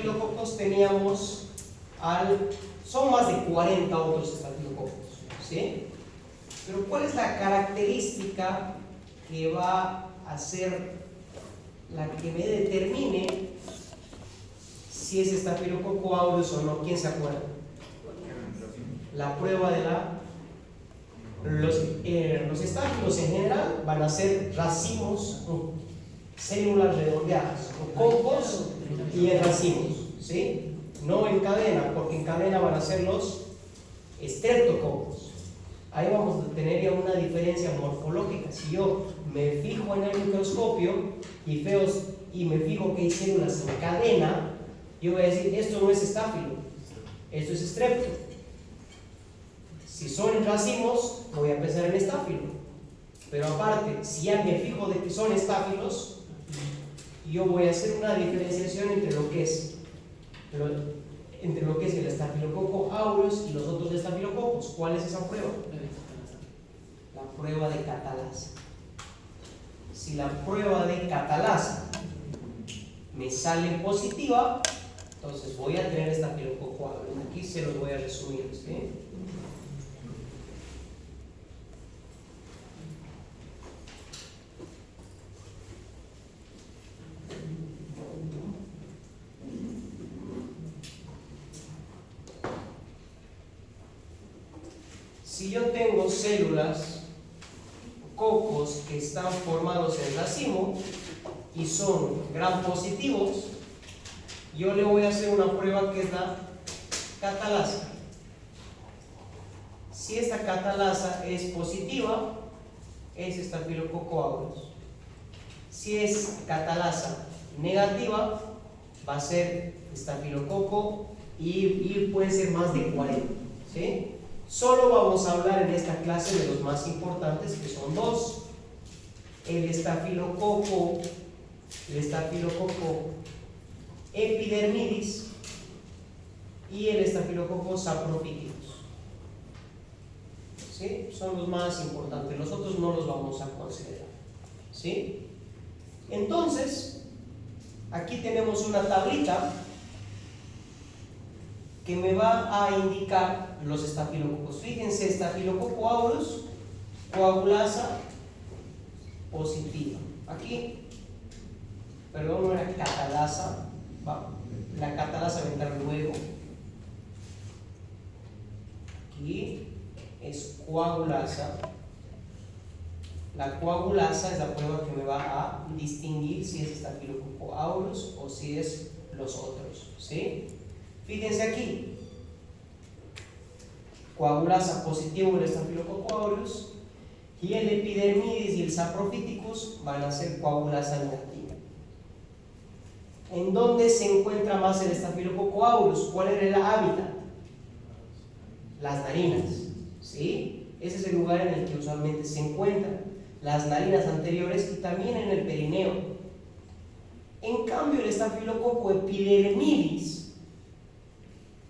estafilococos teníamos son más de 40 otros estafilococos, ¿sí? Pero ¿cuál es la característica que va a ser la que me determine si es estafilococo aureus o no? ¿Quién se acuerda? La prueba de los estáfilos en general van a ser racimos, células redondeadas, o cocos y en racimos, ¿sí? No en cadena, porque en cadena van a ser los estreptococos. Ahí vamos a tener ya una diferencia morfológica. Si yo me fijo en el microscopio y me fijo que hay células en cadena, yo voy a decir, esto no es estáfilo, esto es estrepto. Si son en racimos, voy a pensar en estáfilo. Pero aparte, si ya me fijo de que son estáfilos, yo voy a hacer una diferenciación entre lo que es el estafilococo aureus y los otros estafilococos. ¿Cuál es esa prueba? La prueba de catalasa. Si la prueba de catalasa me sale positiva, entonces voy a tener estafilococo aureus. Aquí se los voy a resumir, ¿sí? Si yo tengo células, cocos que están formados en racimo y son gram positivos, yo le voy a hacer una prueba que es la catalasa. Si esta catalasa es positiva, es estafilococo aureus. Si es catalasa negativa, va a ser estafilococo y pueden ser más de 40, ¿sí? Solo vamos a hablar en esta clase de los más importantes, que son dos: el estafilococo epidermidis y el estafilococo saprophyticus, ¿sí? Son los más importantes, los otros no los vamos a considerar, ¿sí? Entonces, aquí tenemos una tablita que me va a indicar los estafilococos. Fíjense, estafilococo aureus, coagulasa positiva. Aquí, perdón, no era catalasa, la catalasa va a entrar luego. Aquí es coagulasa. La coagulasa es la prueba que me va a distinguir si es estafilococo aureus o si es los otros, ¿sí? Fíjense aquí, coagulasa positivo el estafilococo aureus y el epidermidis y el saprophyticus van a ser coagulasa negativa. ¿En dónde se encuentra más el estafilococo aureus? ¿Cuál era el hábitat? Las narinas, ¿sí? Ese es el lugar en el que usualmente se encuentran las narinas anteriores y también en el perineo. En cambio, el estafilococo epidermidis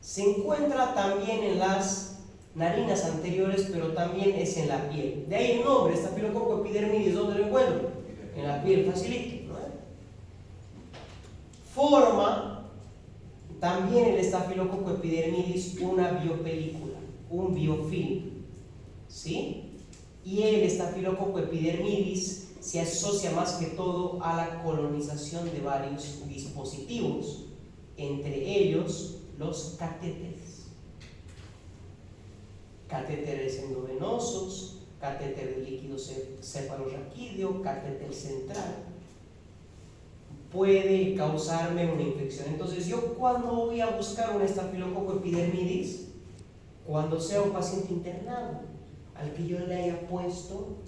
se encuentra también en las narinas anteriores, pero también es en la piel. De ahí el nombre, estafilococo epidermidis. ¿Dónde lo encuentro? En la piel, facilito, ¿no? Forma también el estafilococo epidermidis una biopelícula, un biofilm, ¿sí? Y el estafilococo epidermidis se asocia más que todo a la colonización de varios dispositivos, entre ellos los catéteres. Catéteres endovenosos, catéter de líquido cefalorraquídeo, catéter central. Puede causarme una infección. Entonces, yo cuando voy a buscar un estafilococo epidermidis, cuando sea un paciente internado, al que yo le haya puesto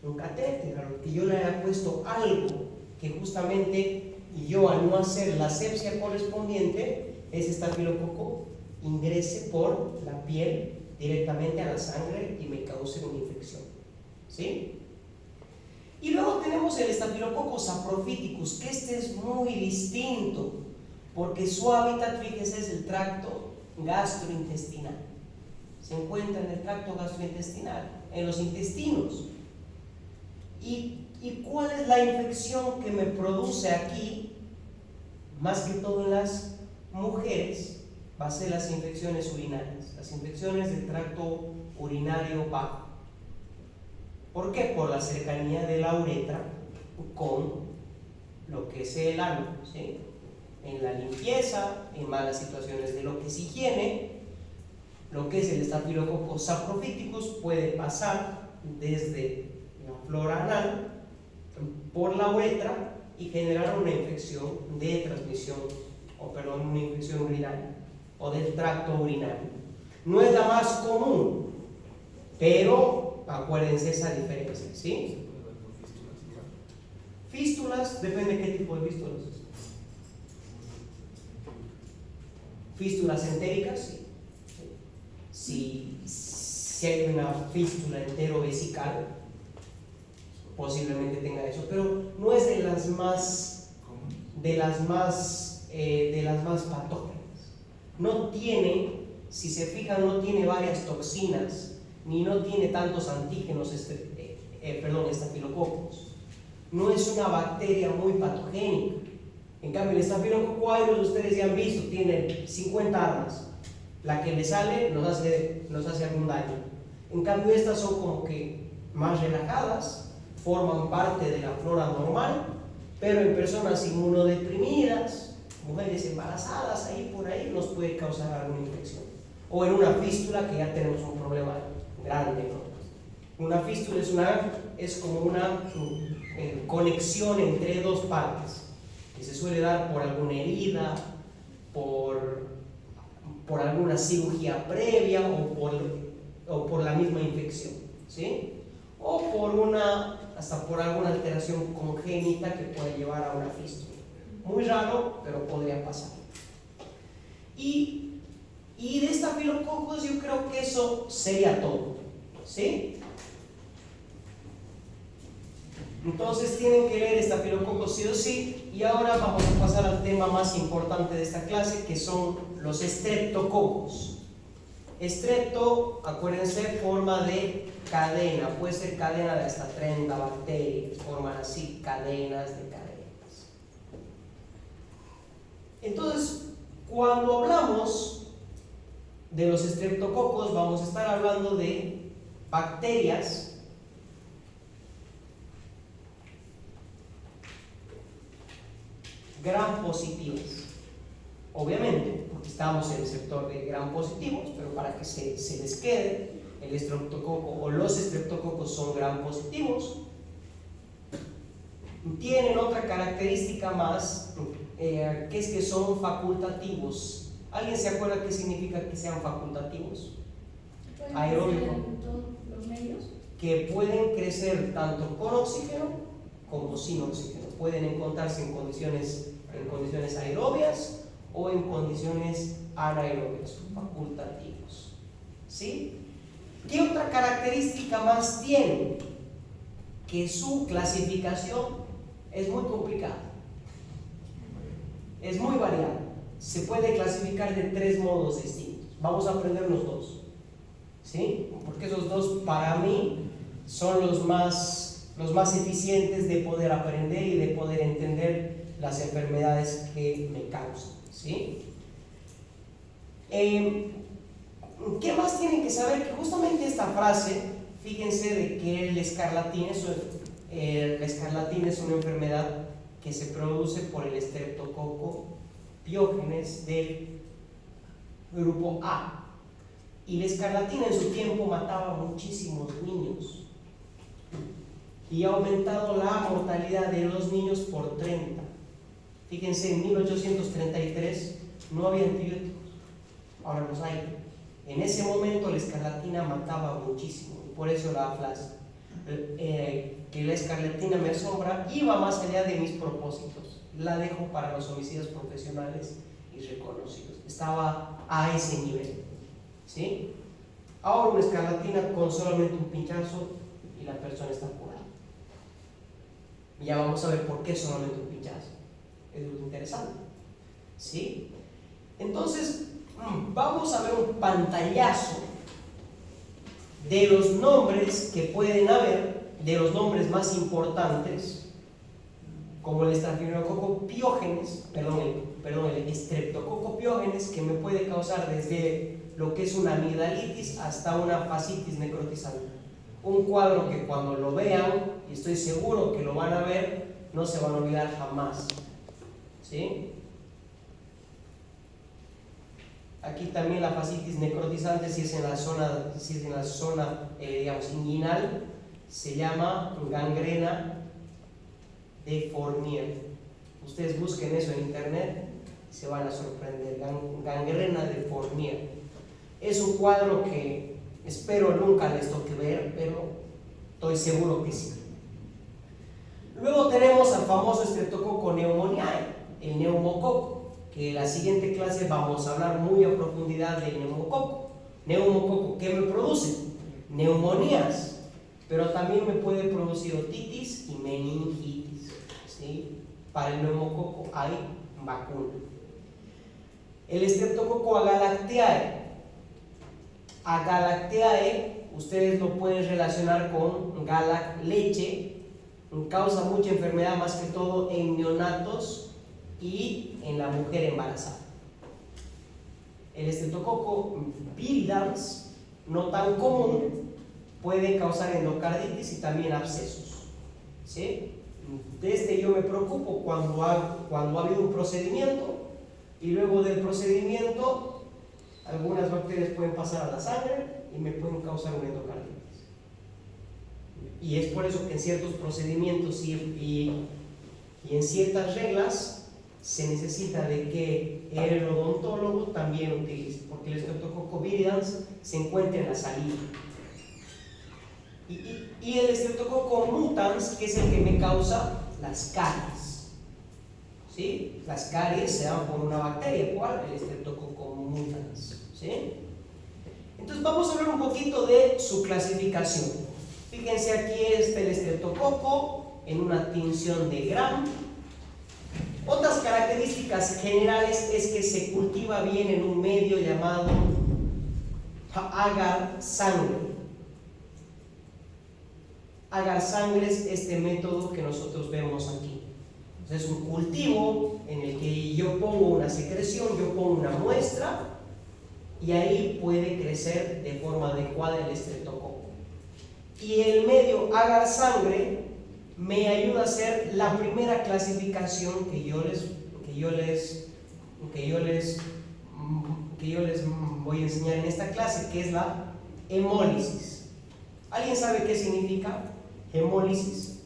un catéter, al que yo le haya puesto algo que justamente yo, al no hacer la asepsia correspondiente, ese estafilococo ingrese por la piel directamente a la sangre y me cause una infección, ¿sí? Y luego tenemos el estafilococo saprophyticus, que este es muy distinto, porque su hábitat, fíjense, es el tracto gastrointestinal. Se encuentra en el tracto gastrointestinal, en los intestinos. ¿Y cuál es la infección que me produce aquí más que todo en las mujeres, va a ser las infecciones urinarias, las infecciones del tracto urinario bajo. ¿Por qué? Por la cercanía de la uretra con lo que es el ano, ¿sí? En la limpieza, en malas situaciones de lo que es higiene, lo que es el Staphylococcus saprophyticus puede pasar desde la flora anal por la uretra y generar una infección de transmisión, una infección urinaria o del tracto urinario. No es la más común, pero acuérdense esa diferencia, ¿sí? Fístulas, depende de qué tipo de fístulas. Fístulas entéricas, sí. Si hay una fístula enterovesical, posiblemente tenga eso, pero no es de las más patógenas. No tiene, si se fijan, no tiene varias toxinas, ni no tiene tantos antígenos, estafilococos. No es una bacteria muy patogénica. En cambio, el Staphylococcus aureus, ustedes ya han visto, tiene 50 armas. La que le sale nos hace algún daño. En cambio, estas son como que más relajadas, forman parte de la flora normal, pero en personas inmunodeprimidas, mujeres embarazadas, ahí por ahí nos puede causar alguna infección. O en una fístula, que ya tenemos un problema grande, ¿no? Una fístula es como una conexión entre dos partes, que se suele dar por alguna herida, por alguna cirugía previa o por la misma infección, ¿sí? O hasta por alguna alteración congénita que puede llevar a una fístula. Muy raro, pero podría pasar. Y de Staphylococcus yo creo que eso sería todo, ¿sí? Entonces tienen que leer Staphylococcus sí o sí. Y ahora vamos a pasar al tema más importante de esta clase, que son los streptococos. Strepto, acuérdense, forma de cadena, puede ser cadena de hasta 30 bacterias, forman así cadenas de cadenas. Entonces, cuando hablamos de los streptococos, vamos a estar hablando de bacterias gram positivas. Obviamente, porque estamos en el sector de gram positivos, pero para que se les quede, el estreptococo o los estreptococos son gram positivos. Tienen otra característica más, que es que son facultativos. ¿Alguien se acuerda qué significa que sean facultativos? Aeróbico. ¿Los medios? Que pueden crecer tanto con oxígeno como sin oxígeno. Pueden encontrarse en condiciones aerobias o en condiciones anaerobias, facultativos. ¿Sí? ¿Qué otra característica más tiene? Que su clasificación es muy complicada, es muy variada. Se puede clasificar de 3 modos distintos. Vamos a aprender los dos, ¿sí? Porque esos dos para mí son los más eficientes de poder aprender y de poder entender las enfermedades que me causan, ¿sí? ¿Qué más tienen que saber? Que justamente esta frase, fíjense de que la escarlatina es una enfermedad que se produce por el Streptococcus pyogenes del grupo A. Y la escarlatina en su tiempo mataba a muchísimos niños y ha aumentado la mortalidad de los niños por 30. Fíjense, en 1833 no había antibióticos, ahora los hay. En ese momento la escarlatina mataba muchísimo, y por eso la aflas. Que la escarlatina me asombra y va más allá de mis propósitos. La dejo para los homicidas profesionales y reconocidos. Estaba a ese nivel, ¿sí? Ahora una escarlatina con solamente un pinchazo y la persona está curada. Y ya vamos a ver por qué solamente un pinchazo. Es muy interesante, ¿sí? Entonces, vamos a ver un pantallazo de los nombres que pueden haber, de los nombres más importantes como el Staphylococcus pyogenes, el Streptococcus pyogenes, que me puede causar desde lo que es una amigdalitis hasta una fascitis necrotizante. Un cuadro que cuando lo vean, y estoy seguro que lo van a ver, no se van a olvidar jamás. ¿Sí? Aquí también la fascitis necrotizante, si es en la zona digamos, inguinal, se llama gangrena de Fournier. Ustedes busquen eso en internet y se van a sorprender. Gangrena de Fournier. Es un cuadro que espero nunca les toque ver, pero estoy seguro que sí. Luego tenemos al famoso Streptococcus pneumoniae, el neumococo, que en la siguiente clase vamos a hablar muy a profundidad del neumococo. Neumococo, ¿qué me produce? Neumonías, pero también me puede producir otitis y meningitis. ¿Sí? Para el neumococo hay vacuna. El Streptococcus agalactiae, ustedes lo pueden relacionar con galac leche, causa mucha enfermedad más que todo en neonatos y en la mujer embarazada. El Streptococcus viridans, no tan común, puede causar endocarditis y también abscesos. ¿Sí? Yo me preocupo cuando ha habido un procedimiento y luego del procedimiento algunas bacterias pueden pasar a la sangre y me pueden causar una endocarditis. Y es por eso que en ciertos procedimientos y en ciertas reglas se necesita de que el odontólogo también utilice, porque el Streptococcus viridans se encuentra en la saliva. Y el Streptococcus mutans, que es el que me causa las caries. ¿Sí? Las caries se dan por una bacteria, ¿cuál? El Streptococcus mutans. ¿Sí? Entonces vamos a hablar un poquito de su clasificación. Fíjense, aquí está el Streptococcus en una tinción de Gram. Otras características generales es que se cultiva bien en un medio llamado agar sangre. Agar sangre es este método que nosotros vemos aquí. Entonces, es un cultivo en el que yo pongo una secreción, yo pongo una muestra y ahí puede crecer de forma adecuada el Streptococcus. Y el medio agar sangre me ayuda a hacer la primera clasificación que yo les voy a enseñar en esta clase, que es la hemólisis. ¿Alguien sabe qué significa hemólisis?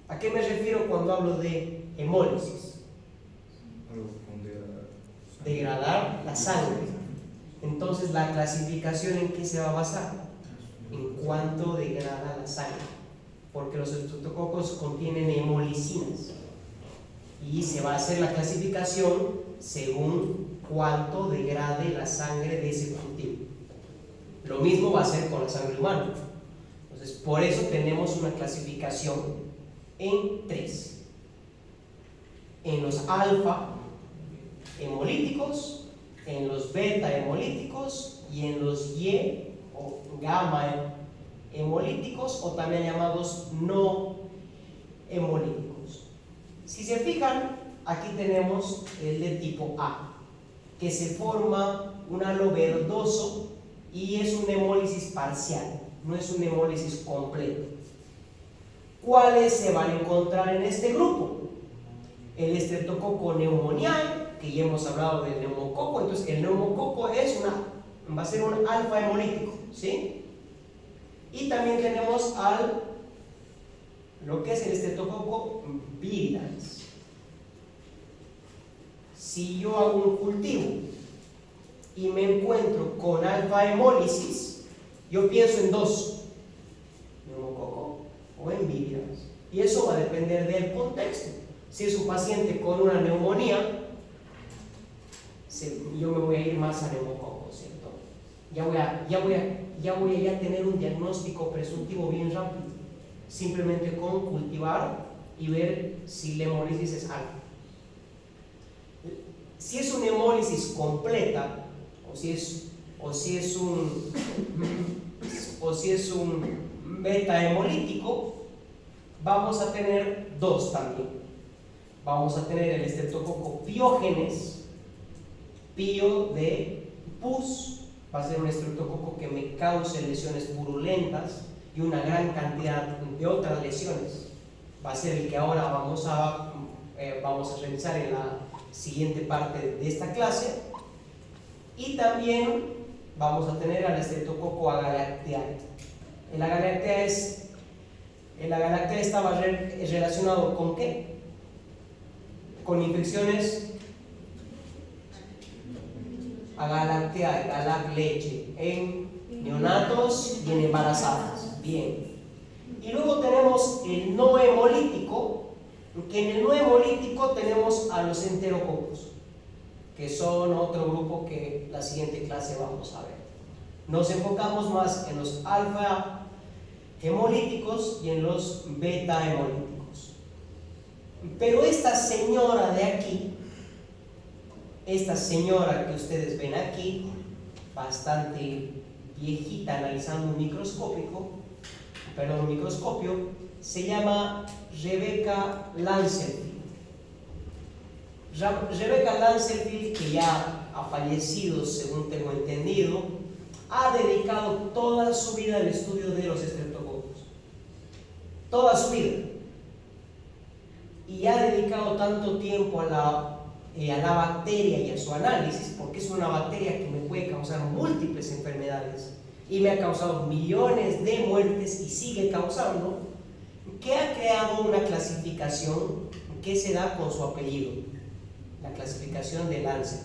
¿A qué me refiero cuando hablo de hemólisis? Degradar la sangre. Entonces, la clasificación, ¿en qué se va a basar? En cuánto degrada la sangre, porque los estreptococos contienen hemolicinas y se va a hacer la clasificación según cuánto degrade la sangre de ese cultivo. Lo mismo va a ser con la sangre humana. Entonces, por eso tenemos una clasificación en 3: en los alfa hemolíticos, en los beta hemolíticos y en los Y o gamma hemolíticos, o también llamados no hemolíticos. Si se fijan, aquí tenemos el de tipo A, que se forma un halo verdoso y es una hemólisis parcial, no es una hemólisis completa. ¿Cuáles se van a encontrar en este grupo? El Streptococcus pneumoniae, que ya hemos hablado del neumococo. Entonces, el neumococo va a ser un alfa hemolítico, ¿sí? Y también tenemos lo que es el Streptococcus viridans. Si yo hago un cultivo y me encuentro con alfa hemólisis, yo pienso en 2: neumococo o en viridans. Y eso va a depender del contexto. Si es un paciente con una neumonía, yo me voy a ir más a neumococo, ¿cierto? Ya voy a tener un diagnóstico presuntivo bien rápido, simplemente con cultivar y ver si la hemólisis es alta. Si es una hemólisis completa, o si es un beta hemolítico, vamos a tener dos también. Vamos a tener el Streptococcus pyogenes, pío de pus, va a ser un estreptococo que me cause lesiones purulentas y una gran cantidad de otras lesiones. Va a ser el que ahora vamos a revisar en la siguiente parte de esta clase. Y también vamos a tener al Streptococcus agalactiae. El agalactiae estaba relacionado ¿con qué? Con infecciones agalactiae, galac leche, en neonatos y en embarazadas. Bien. Y luego tenemos el no hemolítico, que en el no hemolítico tenemos a los enterococos, que son otro grupo que la siguiente clase vamos a ver. Nos enfocamos más en los alfa hemolíticos y en los beta hemolíticos. Pero esta señora de aquí, esta señora que ustedes ven aquí, bastante viejita, analizando un microscopio, se llama Rebecca Lancelfield. Rebecca Lancelfield, que ya ha fallecido según tengo entendido, ha dedicado toda su vida al estudio de los estreptococos, toda su vida, y ha dedicado tanto tiempo a la bacteria y a su análisis, porque es una bacteria que me puede causar múltiples enfermedades y me ha causado millones de muertes y sigue causando, que ha creado una clasificación que se da con su apellido, la clasificación de Lancet.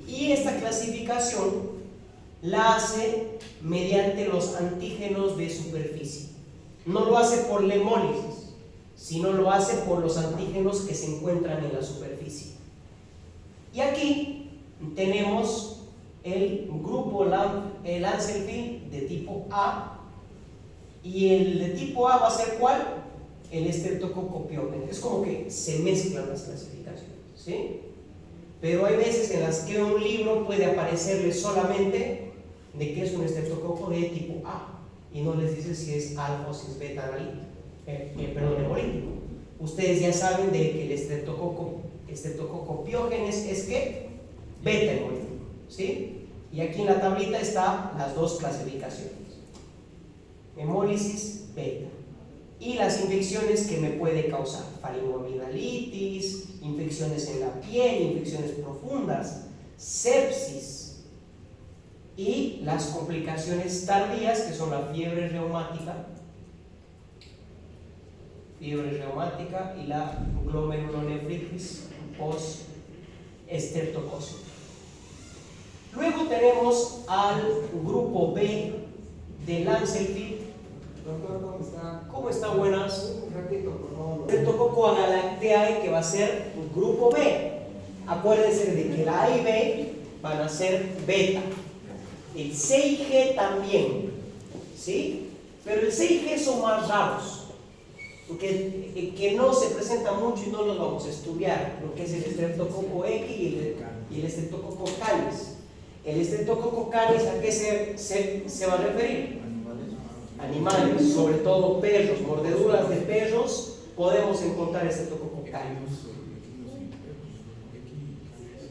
Y esta clasificación la hace mediante los antígenos de superficie. No lo hace por la hemólisis, sino lo hace por los antígenos que se encuentran en la superficie. Y aquí tenemos el grupo Lancelfield de tipo A, y el de tipo A va a ser ¿cuál? El Streptococcus pyogenes. Es como que se mezclan las clasificaciones, ¿sí? Pero hay veces en las que un libro puede aparecerle solamente de que es un estreptococo de tipo A y no les dice si es alfa o si es beta hemolítico. Ustedes ya saben de que el Streptococcus pyogenes es que beta hemolítico, ¿sí? Y aquí en la tablita están las dos clasificaciones, hemólisis beta, y las infecciones que me puede causar: faringoamigdalitis, infecciones en la piel, infecciones profundas, sepsis, y las complicaciones tardías, que son la fiebre reumática y la glomerulonefritis post-estreptocócica. Luego tenemos al grupo B de Lancelfield. Doctor, ¿cómo está? ¿Cómo está? Buenas. Un ratito, por favor. Streptococcus agalactiae, que va a ser un grupo B. Acuérdense de que la A y B van a ser beta. El C y G también, ¿sí? Pero el C y G son más raros, que no se presentan mucho y no los vamos a estudiar, lo que es el Streptococcus X y el Streptococcus canis. El Streptococcus canis, ¿a qué se va a referir? Animales, sobre todo perros, mordeduras de perros, podemos encontrar Streptococcus canis.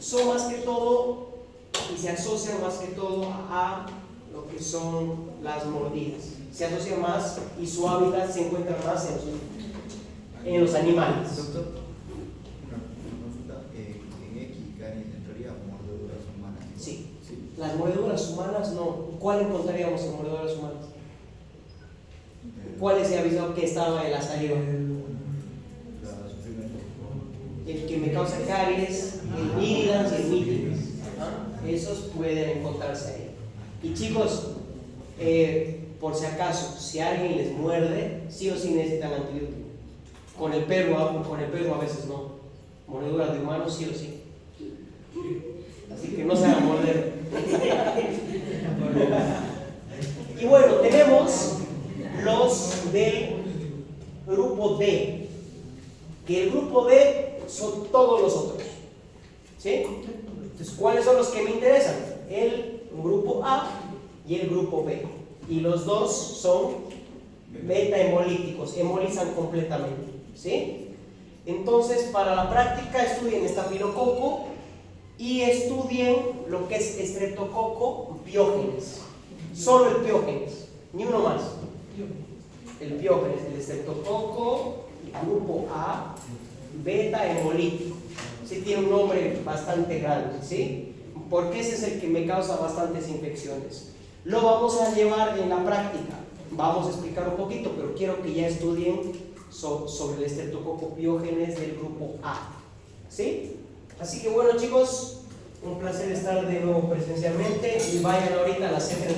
Son más que todo, y se asocian más que todo a lo que son las mordidas. Se asocia más y su hábitat se encuentra más en los animales. Doctor, una consulta. En X, canis, entraría mordeduras humanas. Sí. Las mordeduras humanas no. ¿Cuál encontraríamos en mordeduras humanas? ¿Cuál se ha visto que estaba en la saliva? El que me causa caries, el Midans y el Mitis. Esos pueden encontrarse ahí. Y chicos, por si acaso, si alguien les muerde, sí o sí necesitan antibiótico. Con el perro a veces no. Mordeduras de humanos sí o sí. Así que no se hagan morder. Y bueno, tenemos los del grupo D, que el grupo D son todos los otros, ¿sí? Entonces, ¿cuáles son los que me interesan? El grupo A y el grupo B, y los dos son beta hemolíticos, hemolizan completamente, ¿sí? Entonces, para la práctica estudien estafilococo y estudien lo que es estreptococo piógenes, solo el piógenes, ni uno más. El piógenes, el estreptococo, grupo A, beta hemolítico. Sí, tiene un nombre bastante grande, ¿sí? Porque ese es el que me causa bastantes infecciones. Lo vamos a llevar en la práctica. Vamos a explicar un poquito, pero quiero que ya estudien sobre el estreptococo piógenes del grupo A, ¿sí? Así que bueno, chicos, un placer estar de nuevo presencialmente y vayan ahorita a la sede.